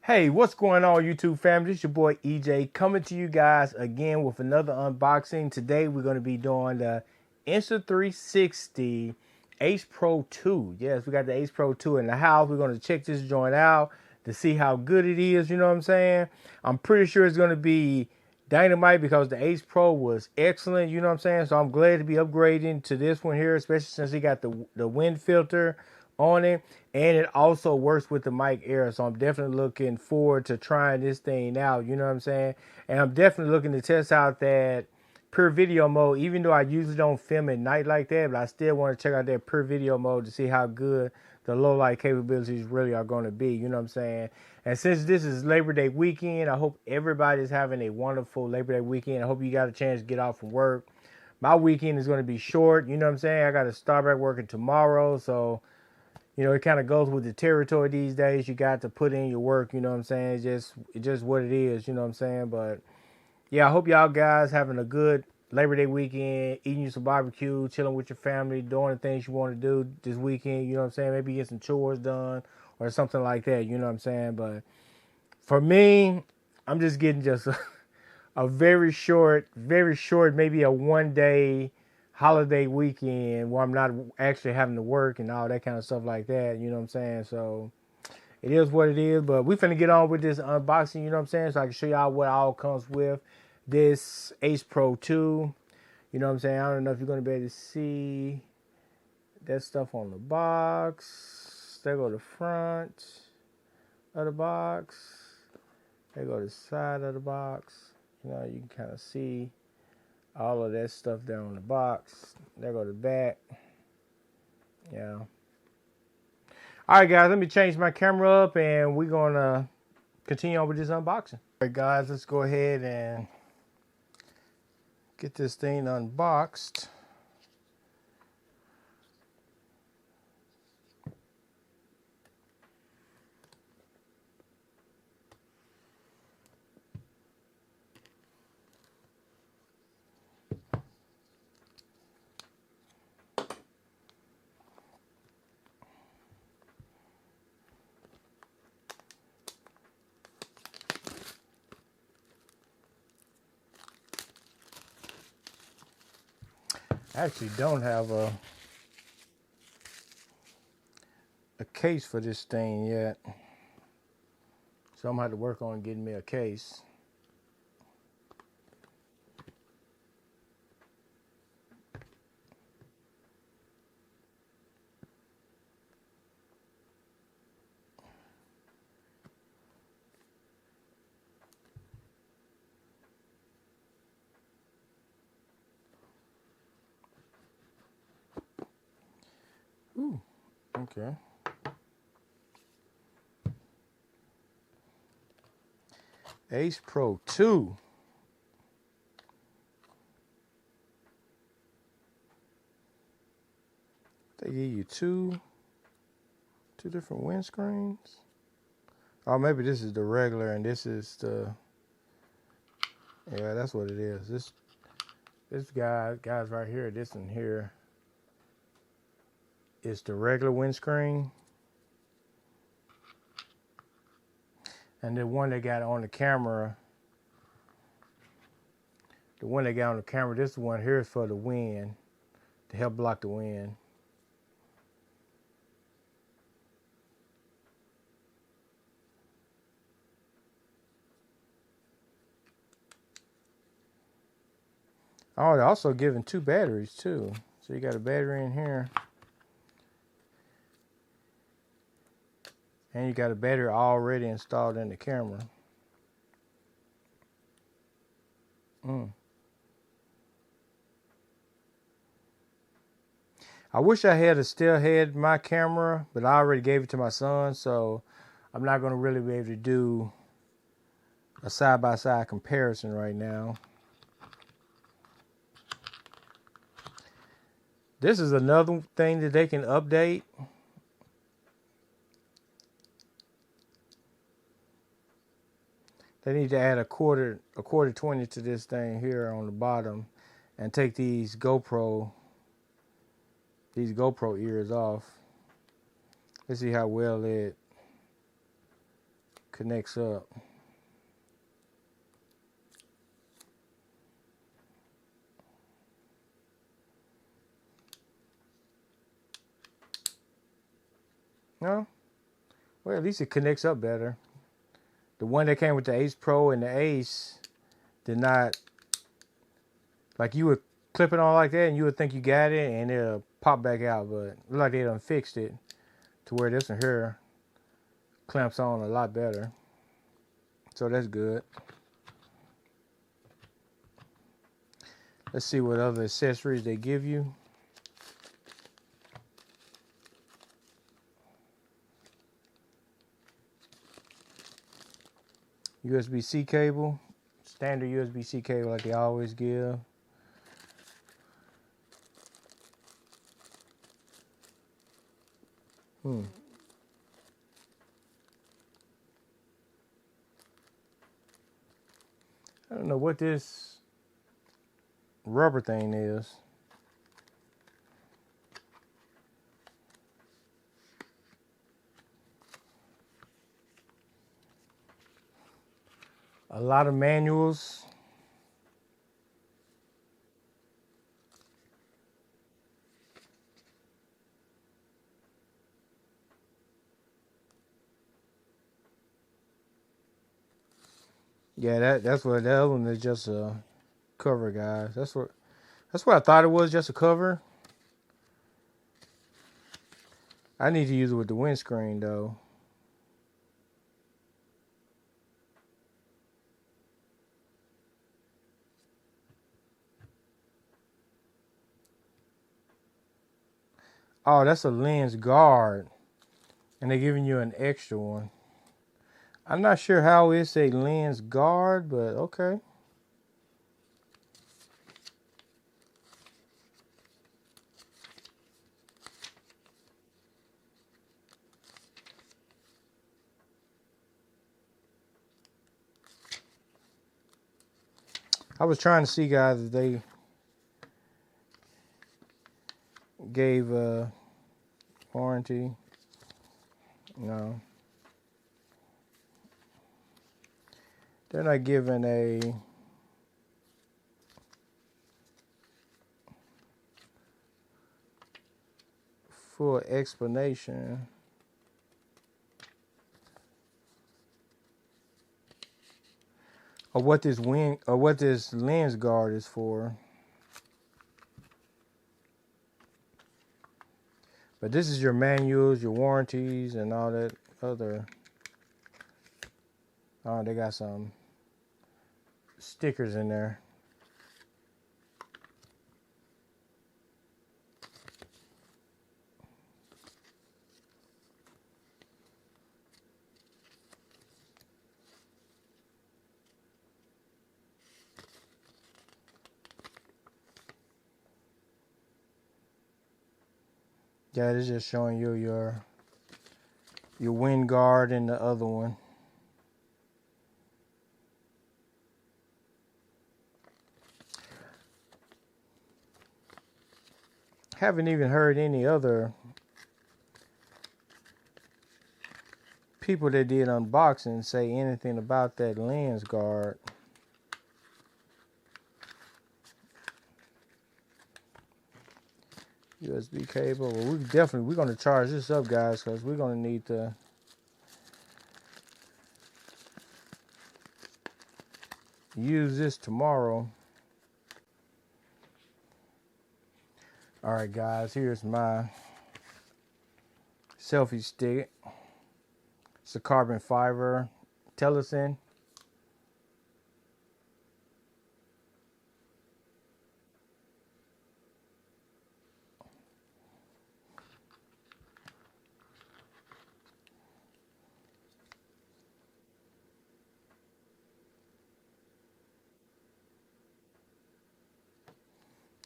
Hey, what's going on, YouTube family? It's your boy EJ coming to you guys again with another unboxing. Today we're going to be doing the Insta360 Ace Pro 2. Yes, we got the Ace Pro 2 in the house. We're going to check this joint out to see how good it is, you know what I'm saying? I'm pretty sure it's going to be dynamite because the Ace Pro was excellent, you know what I'm saying? So I'm glad to be upgrading to this one here, especially since it got the wind filter on it, and it also works with the mic air. So I'm definitely looking forward to trying this thing out, you know what I'm saying? And I'm definitely looking to test out that pure video mode, even though I usually don't film at night like that, but I still want to check out that pure video mode to see how good the low light capabilities really are going to be, you know what I'm saying? And since this is Labor Day weekend, I hope everybody's having a wonderful Labor Day weekend. I hope you got a chance to get off from work. My weekend is going to be short, you know what I'm saying? I got to start back working tomorrow, so you know, it kind of goes with the territory these days. You got to put in your work, you know what I'm saying? It's just what it is, you know what I'm saying? But yeah, I hope y'all guys having a good Labor Day weekend, eating you some barbecue, chilling with your family, doing the things you want to do this weekend, you know what I'm saying? Maybe get some chores done or something like that, you know what I'm saying? But for me, I'm just getting just a very short, maybe a 1 day holiday weekend where I'm not actually having to work and all that kind of stuff like that. You know what I'm saying? So it is what it is. But we finna get on with this unboxing. You know what I'm saying? So I can show y'all what all comes with this Ace Pro 2. You know what I'm saying? I don't know if you're gonna be able to see that stuff on the box. There go the front of the box. There go the side of the box. You know, you can kind of see all of that stuff there on the box. There go the back. Yeah. All right, guys, let me change my camera up and we're going to continue on with this unboxing. All right, guys, let's go ahead and get this thing unboxed. I actually don't have a case for this thing yet, so I'm gonna have to work on getting me a case. Ooh, okay. Ace Pro 2. They give you two different windscreens. Oh, maybe this is the regular and this is the, yeah, that's what it is. This guys right here, this one here is the regular windscreen. And the one they got on the camera, this one here is for the wind, to help block the wind. Oh, they're also giving two batteries too. So you got a battery in here. And you got a battery already installed in the camera. I wish I had still had my camera, but I already gave it to my son, so I'm not going to really be able to do a side-by-side comparison right now. This is another thing that they can update. They need to add a quarter 20 to this thing here on the bottom and take these GoPro ears off. Let's see how well it connects up. No? Well, at least it connects up better. The one that came with the Ace Pro and the Ace did not, like you would clip it on like that and you would think you got it and it'll pop back out, but it looked like they done fixed it to where this one here clamps on a lot better. So that's good. Let's see what other accessories they give you. USB-C cable, standard USB-C cable like they always give. I don't know what this rubber thing is. A lot of manuals. Yeah, that's what that one is, just a cover, guys. That's what I thought it was, just a cover. I need to use it with the windscreen though. Oh, that's a lens guard. And they're giving you an extra one. I'm not sure how it's a lens guard, but okay. I was trying to see, guys, if they gave a warranty. No. They're not giving a full explanation. Of what this lens guard is for. But this is your manuals, your warranties, and all that other. Oh, they got some stickers in there. Yeah, it's just showing you your wind guard and the other one. Haven't even heard any other people that did unboxing say anything about that lens guard. USB cable. Well, we're going to charge this up, guys, because we're going to need to use this tomorrow. All right, guys, here's my selfie stick. It's a carbon fiber Tellison.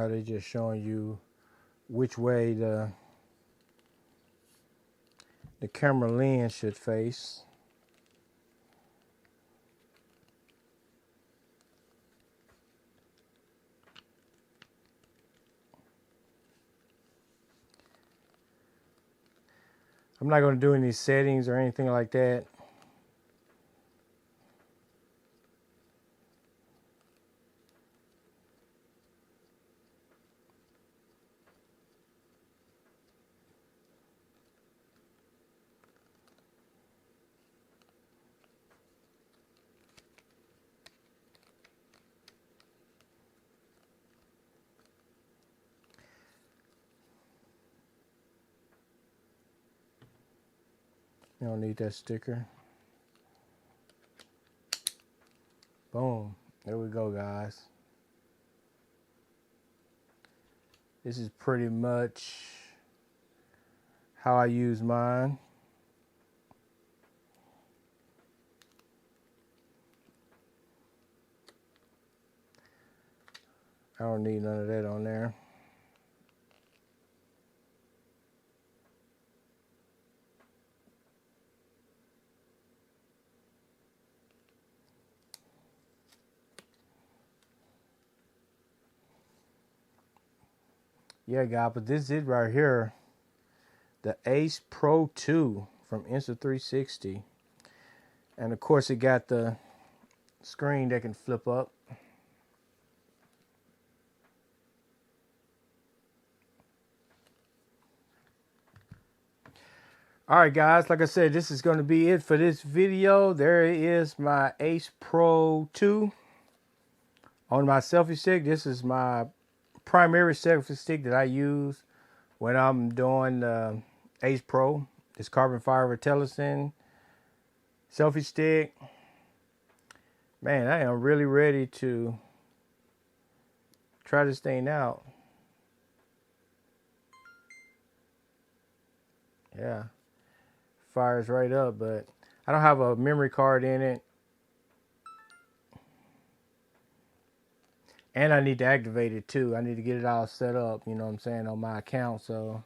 They're just showing you which way the camera lens should face. I'm not going to do any settings or anything like that. You don't need that sticker. Boom. There we go, guys. This is pretty much how I use mine. I don't need none of that on there. Yeah, guys, but this is right here, the Ace Pro 2 from Insta360. And of course, it got the screen that can flip up. All right, guys, like I said, this is going to be it for this video. There is my Ace Pro 2 on my selfie stick. This is my primary selfie stick that I use when I'm doing Ace Pro. This carbon fiber tungsten selfie stick. Man, I am really ready to try this thing out. Yeah, fires right up, but I don't have a memory card in it. And I need to activate it too. I need to get it all set up, you know what I'm saying, on my account. So,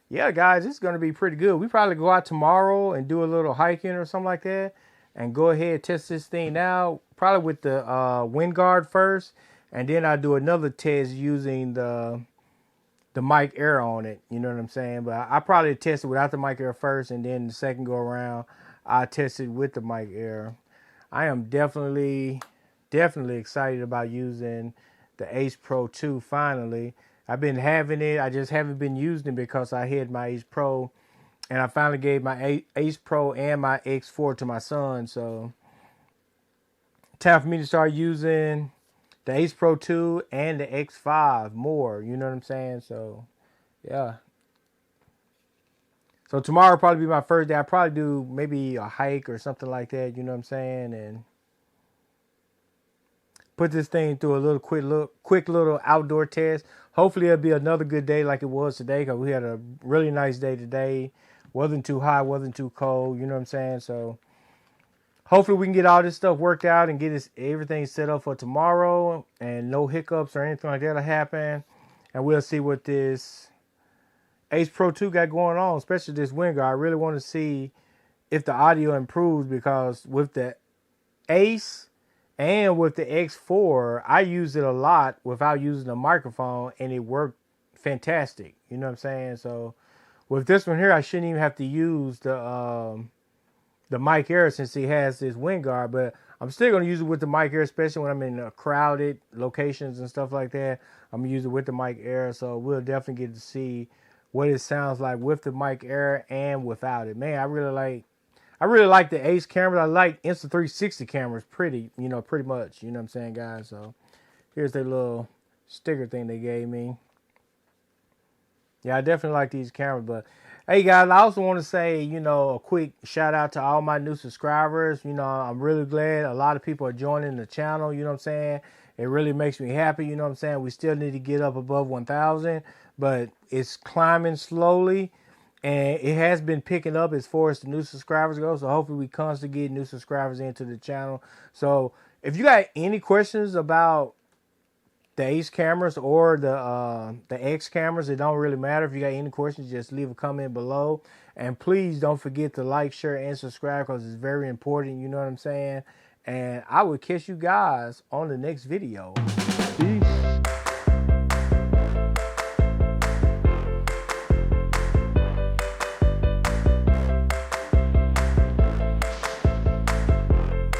yeah, guys, it's going to be pretty good. We probably go out tomorrow and do a little hiking or something like that. And go ahead and test this thing out. Probably with the wind guard first. And then I'll do another test using the mic air on it. You know what I'm saying? But I probably test it without the mic air first. And then the second go around, I test it with the mic air. I am definitely excited about using the Ace Pro 2 finally. I've been having it. I just haven't been using it because I had my Ace Pro. And I finally gave my Ace Pro and my X4 to my son. So, time for me to start using the Ace Pro 2 and the X5 more. You know what I'm saying? So, yeah. So, tomorrow will probably be my first day. I'll probably do maybe a hike or something like that. You know what I'm saying? And put this thing through a little quick little outdoor test. Hopefully it'll be another good day like it was today, because we had a really nice day today. Wasn't too hot, wasn't too cold, you know what I'm saying? So hopefully we can get all this stuff worked out and get everything set up for tomorrow, and no hiccups or anything like that will happen. And we'll see what this Ace Pro 2 got going on, especially this wind guard. I really want to see if the audio improves, because with the Ace and with the X4, I used it a lot without using a microphone, and it worked fantastic. You know what I'm saying? So with this one here, I shouldn't even have to use the mic air, since he has this wind guard. But I'm still going to use it with the mic air, especially when I'm in crowded locations and stuff like that. I'm going to use it with the mic air. So we'll definitely get to see what it sounds like with the mic air and without it. Man, I really like the Ace cameras. I like Insta360 cameras pretty much. You know what I'm saying, guys? So here's their little sticker thing they gave me. Yeah, I definitely like these cameras. But hey, guys, I also want to say, a quick shout out to all my new subscribers. I'm really glad a lot of people are joining the channel. You know what I'm saying? It really makes me happy. You know what I'm saying? We still need to get up above 1,000, but it's climbing slowly. And it has been picking up as far as the new subscribers go. So hopefully we constantly get new subscribers into the channel. So if you got any questions about the Ace cameras or the X cameras, it don't really matter. If you got any questions, just leave a comment below. And please don't forget to like, share, and subscribe, because it's very important. You know what I'm saying? And I will catch you guys on the next video.